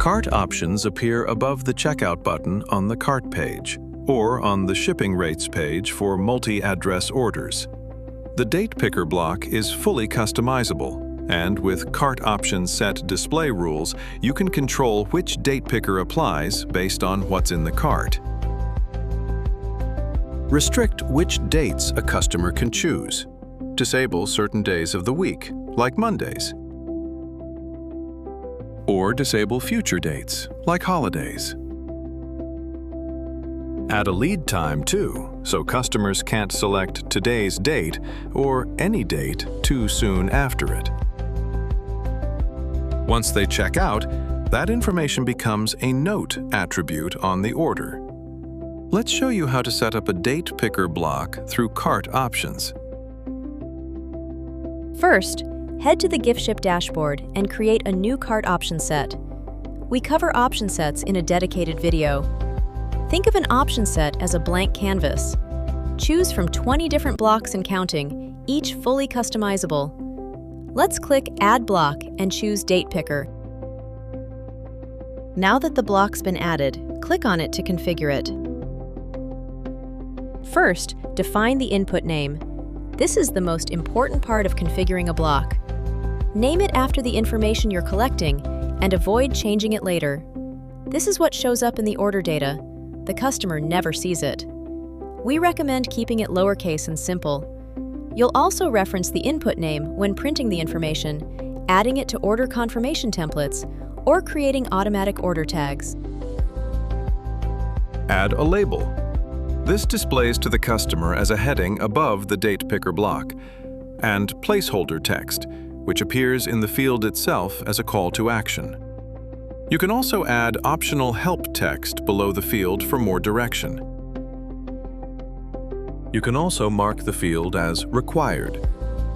Cart options appear above the checkout button on the cart page, or on the shipping rates page for multi-address orders. The date picker block is fully customizable, and with cart options set display rules, you can control which date picker applies based on what's in the cart. Restrict which dates a customer can choose. Disable certain days of the week, like Mondays. Or disable future dates, like holidays. Add a lead time too, so customers can't select today's date or any date too soon after it. Once they check out, that information becomes a note attribute on the order. Let's show you how to set up a date picker block through cart options. First, head to the Giftship dashboard and create a new cart option set. We cover option sets in a dedicated video. Think of an option set as a blank canvas. Choose from 20 different blocks and counting, each fully customizable. Let's click Add Block and choose Date Picker. Now that the block's been added, click on it to configure it. First, define the input name. This is the most important part of configuring a block. Name it after the information you're collecting and avoid changing it later. This is what shows up in the order data. The customer never sees it. We recommend keeping it lowercase and simple. You'll also reference the input name when printing the information, adding it to order confirmation templates, or creating automatic order tags. Add a label. This displays to the customer as a heading above the date picker block, and placeholder text, which appears in the field itself as a call to action. You can also add optional help text below the field for more direction. You can also mark the field as required.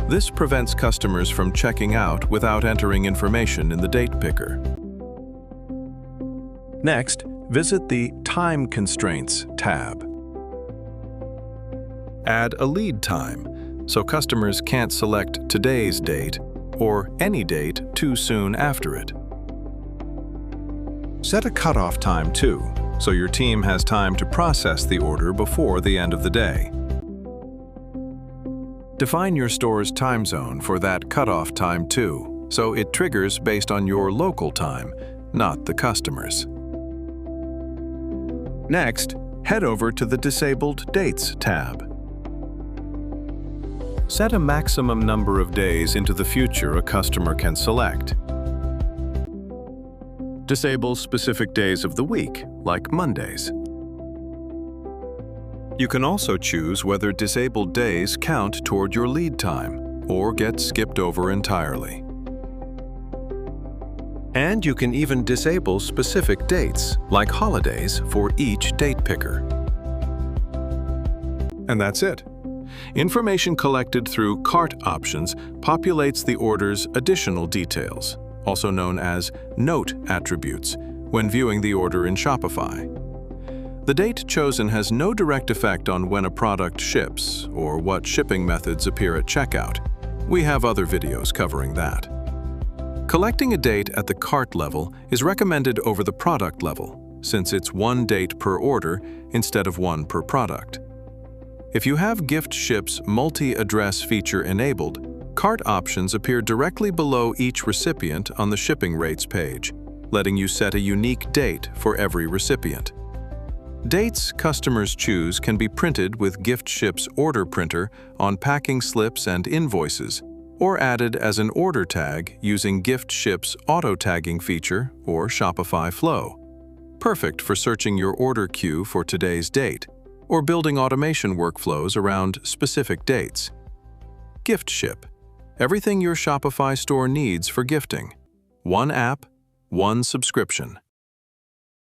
This prevents customers from checking out without entering information in the date picker. Next, visit the Time Constraints tab. Add a lead time, so customers can't select today's date or any date too soon after it. Set a cutoff time too, so your team has time to process the order before the end of the day. Define your store's time zone for that cutoff time too, so it triggers based on your local time, not the customer's. Next, head over to the Disabled Dates tab. Set a maximum number of days into the future a customer can select. Disable specific days of the week, like Mondays. You can also choose whether disabled days count toward your lead time or get skipped over entirely. And you can even disable specific dates, like holidays, for each date picker. And that's it. Information collected through cart options populates the order's additional details, also known as note attributes, when viewing the order in Shopify. The date chosen has no direct effect on when a product ships or what shipping methods appear at checkout. We have other videos covering that. Collecting a date at the cart level is recommended over the product level, since it's one date per order instead of one per product. If you have Giftship's multi-address feature enabled, cart options appear directly below each recipient on the shipping rates page, letting you set a unique date for every recipient. Dates customers choose can be printed with Giftship's order printer on packing slips and invoices, or added as an order tag using Giftship's auto-tagging feature or Shopify Flow. Perfect for searching your order queue for today's date, or building automation workflows around specific dates. Giftship. Everything your Shopify store needs for gifting. One app, one subscription.